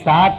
7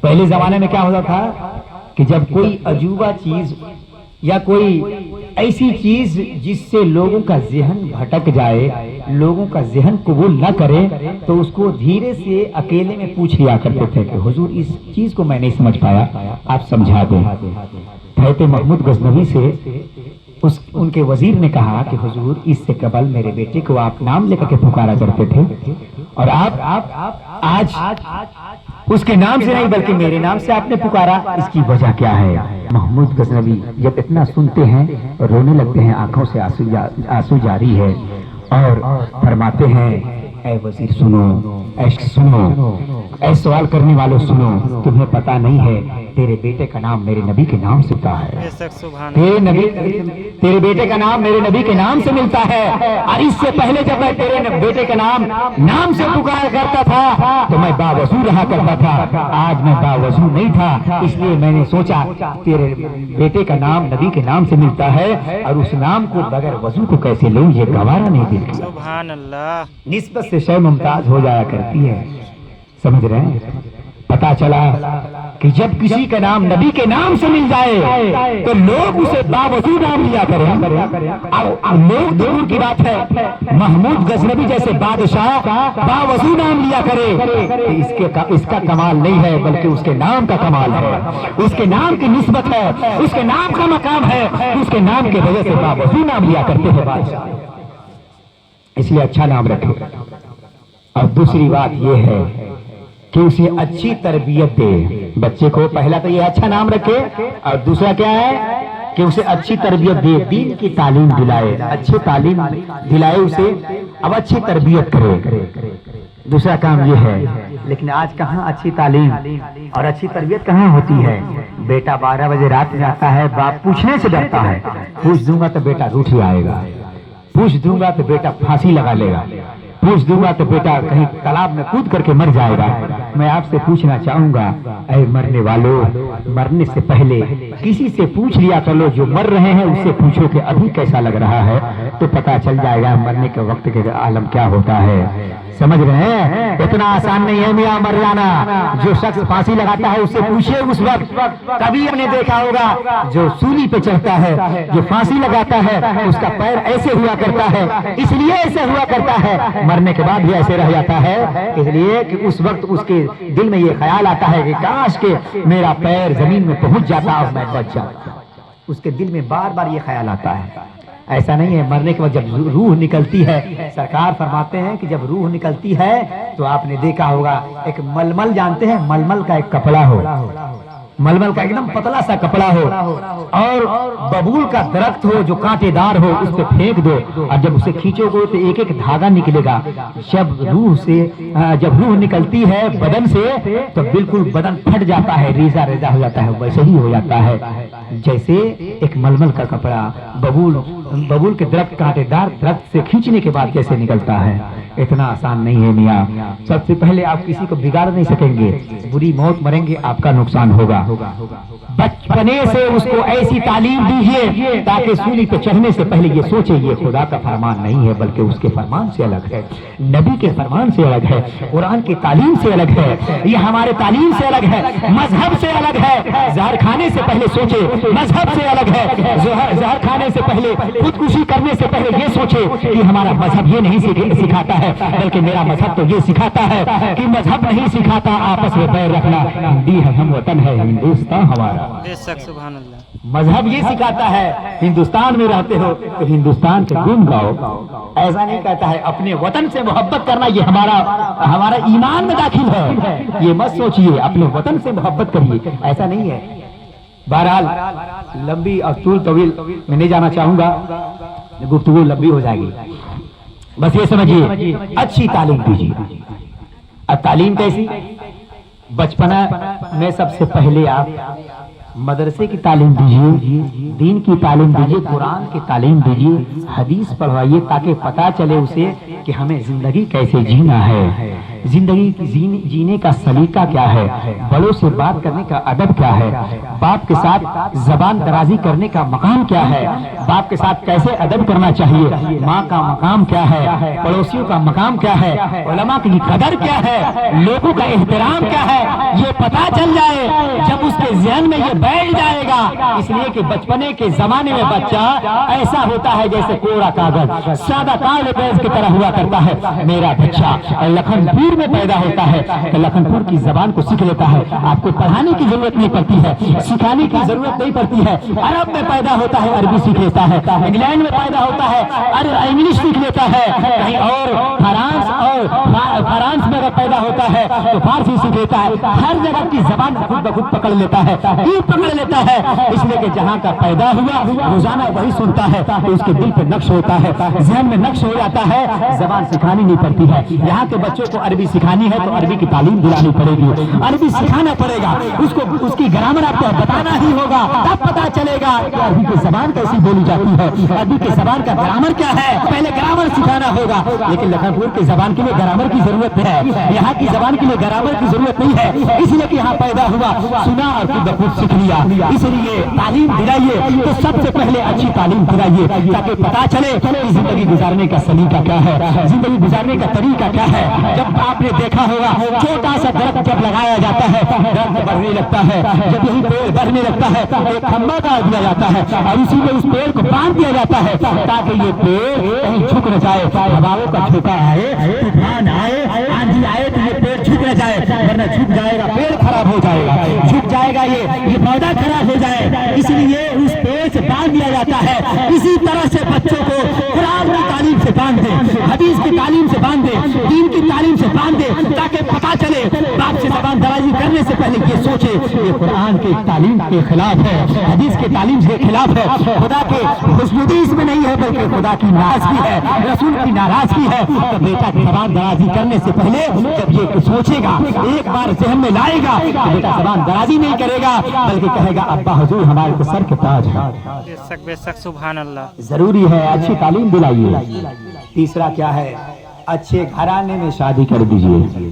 پہلے زمانے میں کیا ہوتا تھا کہ جب کوئی عجوبہ چیز یا کوئی ایسی چیز جس سے لوگوں کا ذہن بھٹک جائے، لوگوں کا ذہن قبول نہ کرے، تو اس کو دھیرے سے اکیلے میں پوچھ لیا کرتے تھے کہ حضور اس چیز کو میں نہیں سمجھ پایا، آپ سمجھا دیں۔ حضرت محمود غزنوی سے ان کے وزیر نے کہا کہ حضور اس سے قبل میرے بیٹے کو آپ نام لے کر کے پکارا کرتے تھے، اور آپ آج اس کے نام سے نہیں بلکہ میرے نام سے آپ نے پکارا، اس کی وجہ کیا ہے؟ محمود غزنوی جب اتنا سنتے ہیں رونے لگتے ہیں، آنکھوں سے آنسو جاری ہے، اور فرماتے ہیں اے وزیر سنو، اے سوال کرنے والوں سنو، تمہیں پتا نہیں ہے تیرے بیٹے کا نام میرے نبی کے نام سے ہوتا ہے، بے شک سبحان تیرے بیٹے کا نام میرے نبی کے نام سے ملتا ہے، اور اس سے پہلے جب میں تیرے بیٹے کا نام سے پکارا کرتا تھا تو میں باوضو رہا کرتا تھا، آج میں باوضو نہیں تھا، اس لیے میں نے سوچا تیرے بیٹے کا نام نبی کے نام سے ملتا ہے، اور اس نام کو بغیر وضو کو کیسے لوں، یہ گوارا نہیں دل کیا۔ سبحان اللہ۔ نسبت سے شے ممتاز ہو جایا کرتی ہے، سمجھ رہے ہیں؟ پتا چلا کہ جب کسی کا نام نبی کے نام سے مل جائے تو لوگ اسے باوضو نام لیا کریں، اور لوگ دور کی بات ہے محمود غزنوی جیسے بادشاہ باوضو نام لیا کرے، اس کا کمال نہیں ہے بلکہ اس کے نام کا کمال ہے، اس کے نام کی نسبت ہے، اس کے نام کا مقام ہے، اس کے نام کی وجہ سے باوضو نام لیا کرتے ہیں بادشاہ، اس لیے اچھا نام رکھے۔ اور دوسری بات یہ ہے کہ اسے اچھی تربیت دے، بچے کو پہلا تو یہ اچھا نام رکھے، اور دوسرا کیا ہے کہ اسے اچھی تربیت دے، دین کی تعلیم دلائے، اچھی تعلیم دلائے اسے، اب اچھی تربیت کرے، دوسرا کام یہ ہے۔ لیکن آج کہاں اچھی تعلیم اور اچھی تربیت کہاں ہوتی ہے؟ بیٹا 12 بجے رات میں آتا ہے، باپ پوچھنے سے ڈرتا ہے، پوچھ دوں گا تو بیٹا روٹھ ہی آئے گا، پوچھ دوں گا تو بیٹا پھانسی لگا لے گا، پوچھ دوں گا تو بیٹا کہیں تالاب میں کود کر کے مر جائے گا۔ میں آپ سے پوچھنا چاہوں گا اے مرنے والوں، مرنے سے پہلے کسی سے پوچھ لیا کرو، جو مر رہے ہیں اس سے پوچھو کہ ابھی کیسا لگ رہا ہے، تو پتا چل جائے گا مرنے کے وقت کے عالم کیا ہوتا ہے، سمجھ رہے ہیں؟ اتنا آسان نہیں ہے میاں مر جانا، جو شخص پھانسی لگاتا ہے اس سے پوچھے اس وقت، کبھی ہم نے دیکھا ہوگا جو سولی پہ چڑھتا ہے، جو پھانسی لگاتا ہے، اس کا پیر ایسے ہوا کرتا ہے، اس لیے ایسے ہوا کرتا ہے، مرنے کے بعد بھی ایسے رہ جاتا ہے، اس لیے کہ اس وقت اس کے دل میں یہ خیال آتا ہے کہ کاش کہ میرا پیر زمین میں پہنچ جاتا اور میں بچ جاتا، اس کے دل میں بار بار یہ خیال آتا ہے۔ ایسا نہیں ہے، مرنے کے بعد جب روح نکلتی ہے، سرکار فرماتے ہیں کہ جب روح نکلتی ہے تو آپ نے دیکھا ہوگا ایک ململ، جانتے ہیں ململ کا ایک کپڑا ہو، ململ کا ایک دم پتلا سا کپڑا ہو، اور ببول کا درخت ہو جو کانٹے دار ہو، اس پہ پھینک دو، اور جب اسے کھینچو گے تو ایک ایک دھاگا نکلے گا، جب روح نکلتی ہے بدن سے تو بالکل بدن پھٹ جاتا ہے، ریزہ ریزہ ہو جاتا ہے، ویسے ہی ہو جاتا ہے جیسے ایک ململ کا کپڑا ببول کے درخت، کانٹے دار درخت سے کھینچنے کے بعد جیسے نکلتا ہے۔ اتنا آسان نہیں ہے میاں، سب سے پہلے آپ کسی کو بگاڑ نہیں سکیں گے، بری موت مریں گے، آپ کا نقصان ہوگا۔ بچپنے سے اس کو ایسی تعلیم دیجیے تاکہ سولی پہ چڑھنے سے پہلے یہ سوچے یہ خدا کا فرمان نہیں ہے بلکہ اس کے فرمان سے الگ ہے، نبی کے فرمان سے الگ ہے، قرآن کی تعلیم سے الگ ہے، یہ ہمارے تعلیم سے الگ ہے، مذہب سے الگ ہے۔ زہر کھانے سے پہلے سوچے مذہب سے الگ ہے، زہر کھانے سے پہلے، خودکشی کرنے سے پہلے یہ سوچے کہ ہمارا مذہب یہ نہیں سکھاتا ہے بلکہ میرا مذہب تو یہ سکھاتا ہے کہ مذہب نہیں سکھاتا آپس میں پیر رکھنا، ہندی ہے ہم وطن ہے ہندوستان ہمارا، بے شک سبحان اللہ۔ مذہب یہ سکھاتا ہے ہندوستان میں رہتے ہو تو ہندوستان کے گن گاؤ، ایسا نہیں کہتا ہے اپنے وطن سے محبت کرنا یہ ہمارا ایمان میں داخل ہے، یہ مت سوچئے اپنے وطن سے محبت کریے، ایسا نہیں ہے۔ بہرحال لمبی اور طویل میں نہیں جانا چاہوں گا، گفتگو لمبی ہو جائے گی، بس یہ سمجھیے اچھی تعلیم دیجیے۔ اب تعلیم کیسی؟ بچپنا میں سب سے پہلے آپ مدرسے کی تعلیم دیجیے، دین کی تعلیم دیجیے، قرآن کی تعلیم دیجیے، حدیث پڑھوائیے تاکہ پتہ چلے اسے کہ ہمیں زندگی کیسے جینا ہے۔ زندگی کی جینے کا سلیقہ کیا ہے، بڑوں سے بات کرنے کا ادب کیا ہے، باپ کے ساتھ زبان درازی کرنے کا مقام کیا ہے، باپ کے ساتھ کیسے ادب کرنا چاہیے، ماں کا مقام کیا ہے، پڑوسیوں کا مقام کیا ہے، علماء کی قدر کیا ہے، لوگوں کا احترام کیا ہے، یہ پتا چل جائے جب اس کے ذہن میں یہ بیٹھ جائے گا۔ اس لیے کہ بچپنے کے زمانے میں بچہ ایسا ہوتا ہے جیسے کوڑا کاغذ، سادہ کاغذ کی طرح ہوا کرتا ہے۔ میرا بچہ لکھن پور میں پیدا ہوتا ہے تو لکھن پور کی زبان کو سیکھ لیتا ہے، آپ کو پڑھانے کی ضرورت نہیں پڑتی ہے، سکھانے کی ضرورت نہیں پڑتی ہے۔ عرب میں پیدا ہوتا ہے عربی سیکھ لیتا ہے، انگلینڈ میں پیدا ہوتا ہے انگلش سیکھ لیتا ہے، کہیں اور فرانس میں اگر پیدا ہوتا ہے تو فارسی سیکھ لیتا ہے۔ ہر جگہ کی زبان خود بخود پکڑ لیتا ہے۔ کیوں پکڑ لیتا ہے؟ اس لیے کہ جہاں کا پیدا ہوا روزانہ وہی سنتا ہے تو اس کے دل پہ نقش ہوتا ہے، ذہن میں نقش ہو جاتا ہے۔ زبان سکھانی نہیں پڑتی ہے۔ یہاں کے بچوں کو عربی سکھانی ہے تو عربی کی تعلیم دلانی پڑے گی، عربی سکھانا پڑے گا، اس کو اس کی گرامر آپ کو بتانا ہی ہوگا، تب پتا چلے گا کہ عربی کی زبان کیسی بولی جاتی ہے، عربی کی زبان کا گرامر کیا ہے۔ پہلے گرامر سکھانا ہوگا، لیکن لکھن پور کی زبان کے لیے گرامر کی ضرورت ہے، یہاں کی زبان کے لیے گرامر کی ضرورت نہیں ہے۔ اس لیے کہ یہاں پیدا ہوا، سنا اور خود بخود سیکھ لیا۔ اس لیے تعلیم دلائیے تو سب سے پہلے اچھی تعلیم دلائیے تاکہ پتا چلے کہ زندگی گزارنے کا سلیقہ کیا ہے، زندگی گزارنے کا طریقہ کیا ہے۔ جب آپ نے دیکھا ہوگا چھوٹا سا درخت جب لگایا جاتا ہے درخت بڑھنے لگتا ہے، جب یہی پیڑ بڑھنے لگتا ہے ایک کھمبا ڈال دیا جاتا ہے اور اسی میں اس پیڑ کو باندھ دیا جاتا ہے تاکہ یہ پیڑ کہیں جھک نہ جائے، ہواؤں کا جھوکا آئے، طوفان آئے، آندھی آئے تو یہ پیڑ جھک نہ جائے، ورنہ جھک جائے گا پیڑ خراب ہو جائے گا، جھک جائے گا یہ پودا خراب ہو جائے۔ اس لیے اس پیڑ سے باندھ دیا جاتا ہے۔ اسی طرح سے بچوں کو قرآن کی تعلیم سے باندھ دیں، حدیث کی تعلیم سے باندھ دیں، دین کی تعلیم سے باندھ دیں تاکہ پتا چلے۔ باپ سے زبان درازی کرنے سے پہلے یہ سوچے یہ قرآن کی تعلیم کے خلاف ہے، حدیث کی تعلیم کے خلاف ہے، خدا کے خوشنودی اس میں نہیں ہے بلکہ خدا کی ناراضگی ہے، رسول کی ناراضگی ہے۔ تو بیٹا زبان درازی کرنے سے پہلے جب یہ سوچے گا، ایک بار ذہن میں لائے گا تو بیٹا زبان درازی نہیں کرے گا بلکہ کہے گا ابا حضور ہمارے تو سر کے تاج ہے۔ بے شک سبحان اللہ۔ ضروری ہے اچھی تعلیم دلائیے۔ تیسرا کیا ہے؟ اچھے گھرانے میں شادی کر دیجئے،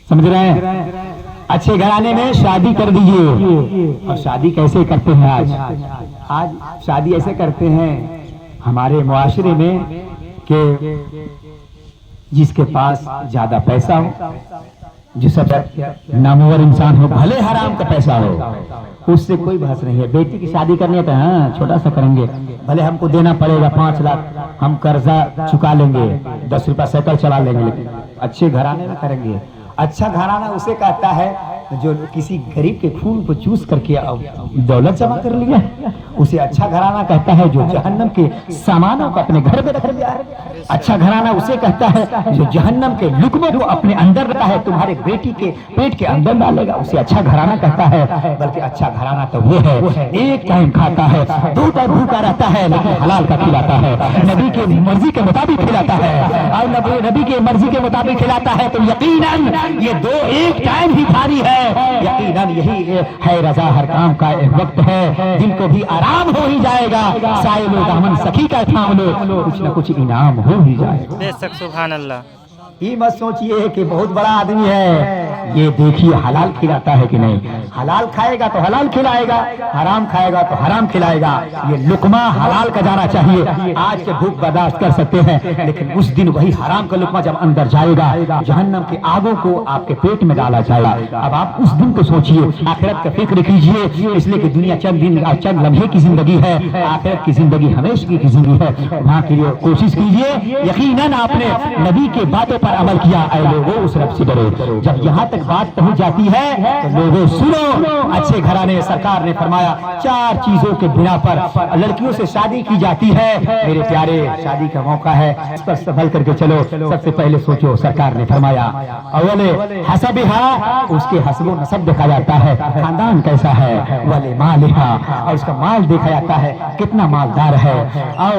سمجھ رہے ہیں؟ اچھے گھرانے میں شادی کر دیجئے۔ اور شادی کیسے کرتے ہیں آج شادی ایسے کرتے ہیں ہمارے معاشرے میں کہ جس کے پاس زیادہ پیسہ ہو، جو سب نامور انسان ہو، بھلے حرام کا پیسہ ہو، اس سے کوئی بحث نہیں ہے۔ بیٹی کی شادی کرنی ہے تو ہاں چھوٹا سا کریں گے، بھلے ہم کو دینا پڑے گا 5 لاکھ، ہم قرضہ چکا لیں گے، 10 روپیہ سائیکل چلا لیں گے، لیکن اچھے گھرانے میں کریں گے۔ اچھا گھرانہ اسے کہتا ہے جو کسی غریب کے خون کو چوس کر کے دولت جمع کر لیا، اسے اچھا گھرانہ کہتا ہے جو جہنم کے سامانوں کو اپنے گھر میں رکھ لیا ہے۔ اچھا گھرانہ اسے کہتا ہے جو جہنم کے لقموں کو اپنے اندر رکھتا ہے، تمہارے بیٹی کے پیٹ کے اندر ڈالے گا، اسے اچھا گھرانہ کہتا ہے۔ بلکہ اچھا گھرانہ تو وہ ہے ایک ٹائم کھاتا ہے، 2 ٹائم بھوکا رہتا ہے لیکن حلال کا کھلاتا ہے، نبی کی مرضی کے مطابق کھلاتا ہے، اور نبی کی مرضی کے مطابق کھلاتا ہے تو یقیناً یہ 2 ایک ٹائم ہی بھاری ہے۔ یقیناً یہی ہے رضا ہر کام کا ایک وقت ہے، دل کو بھی آرام ہو ہی جائے گا، سائے لو دامن سخی کا تھام لو، کچھ نہ کچھ انعام ہو ہی جائے گا۔ بے شک سبحان اللہ۔ یہ مت سوچئے کہ بہت بڑا آدمی ہے، یہ دیکھیے حلال کھلاتا ہے کہ نہیں، حلال کھائے گا تو حلال کھلائے گا، حرام کھائے گا تو حرام کھلائے گا۔ یہ لقمہ حلال کا جانا چاہیے۔ آج کے بھوک برداشت کر سکتے ہیں لیکن اس دن وہی حرام کا لقمہ جب اندر جائے گا، جہنم کے آگوں کو آپ کے پیٹ میں ڈالا جائے گا۔ اب آپ اس دن کو سوچئے، آخرت کا فکر کیجئے، اس لیے کہ دنیا چند دن چند لمحے کی زندگی ہے، آخرت کی زندگی ہمیشہ کی زندگی ہے، وہاں کے لیے کوشش کیجئے۔ یقیناً آپ نے نبی کے باتوں پر عمل کیا، اے لوگوں اس رب سے ڈرو۔ جب یہاں تک بات پہنچ جاتی ہے تو لوگوں سنو، اچھے گھرانے سرکار نے فرمایا 4 چیزوں کے بنا پر لڑکیوں سے شادی کی جاتی ہے۔ میرے پیارے شادی کا موقع ہے، اس پر سنبھل کر کے چلو۔ سب سے پہلے سوچو، سرکار نے فرمایا اول حسبھا، اس کے حسب و نسب دیکھا جاتا ہے، خاندان کیسا ہے، ول مالھا، اور اس کا مال دیکھا جاتا ہے کتنا مالدار ہے، اور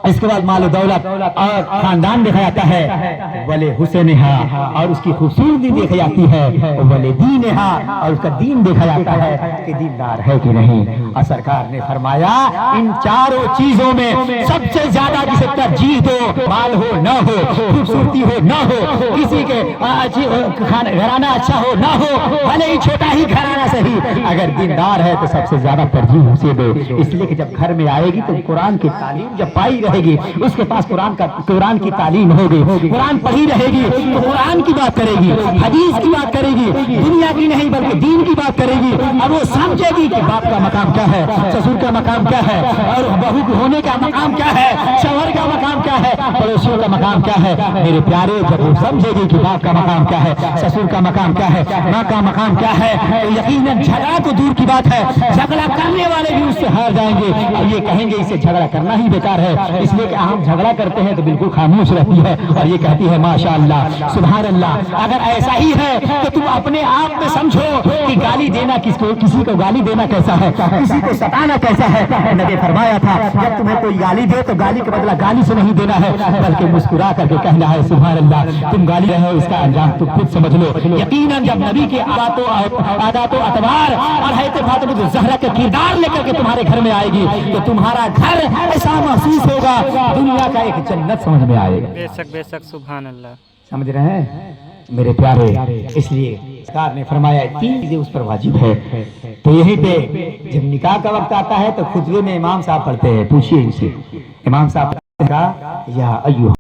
اس کے بعد مال و دولت اور خاندان دیکھا جاتا ہے، ولی حسنہا، اور اس کی خوبصورتی دیکھی جاتی ہے، ولی دینہا، اور اس کا دین دیکھا جاتا ہے کہ دیندار ہے کہ نہیں۔ اور سرکار نے فرمایا ان چاروں چیزوں میں سب سے زیادہ جسے ترجیح دو، مال ہو نہ ہو، خوبصورتی ہو نہ ہو، کسی کے گھرانہ اچھا ہو نہ ہو، بھلے ہی چھوٹا ہی گھرانہ صحیح، اگر دیندار ہے تو سب سے زیادہ ترجیح اسے دو۔ اس لیے کہ جب گھر میں آئے گی تو قرآن کی تعلیم جب پائی رہے گی، اس کے پاس قرآن کی تعلیم ہوگی، قرآن پڑھی رہے گی تو قرآن کی بات کرے گی، حدیث کی بات کرے گی، دنیا کی نہیں بلکہ دین کی بات کرے گی، اور وہ سمجھے گی کہ باپ کا مقام کیا ہے، سسر کا مقام کیا ہے، اور بہو ہونے کا مقام کیا ہے، شوہر کا مقام کیا ہے، پڑوسیوں کا مقام کیا ہے۔ میرے پیارے، جب وہ سمجھے گی کہ باپ کا مقام کیا ہے، سسر کا مقام کیا ہے، ماں کا مقام کیا ہے، تو یقیناً جھگڑا تو دور کی بات ہے، جھگڑا کرنے والے بھی اس سے ہار جائیں گے اور یہ کہیں گے اسے جھگڑا کرنا ہی بیکار ہے۔ اس لیے کہ ہم جھگڑا کرتے ہیں تو بالکل خاموش رہتی ہے اور یہ کہتی ہے ماشاء اللہ، سبحان اللہ۔ اگر ایسا ہی ہے تو تم اپنے آپ میں سمجھو کہ گالی دینا کسی کو گالی دینا کیسا ہے، کسی کو ستانا کیسا ہے۔ نبی فرمایا تھا جب تمہیں کوئی گالی دے تو گالی کے بدلہ گالی سے نہیں دینا ہے بلکہ مسکرا کر کے کہنا ہے سبحان اللہ۔ تم گالی رہے ہو، اس کا انجام تم خود سمجھ لو۔ یقیناً جب نبی کے عادات و اطوار اور حضرت فاطمہ الزہرا کے کردار لے کر کے تمہارے گھر میں آئے گی تو تمہارا گھر ایسا محسوس ہوگا دنیا کا ایک جنت سمجھ میں آئے گا۔ بے شک سبحان اللہ۔ سمجھ رہے ہیں میرے پیارے؟ اس لیے سرکار نے فرمایا تین چیزیں اس پر واجب ہے۔ تو یہیں پہ جب نکاح کا وقت آتا ہے تو خطبے میں امام صاحب پڑھتے ہیں، پوچھیے ان سے، امام صاحب کا یا ایوہ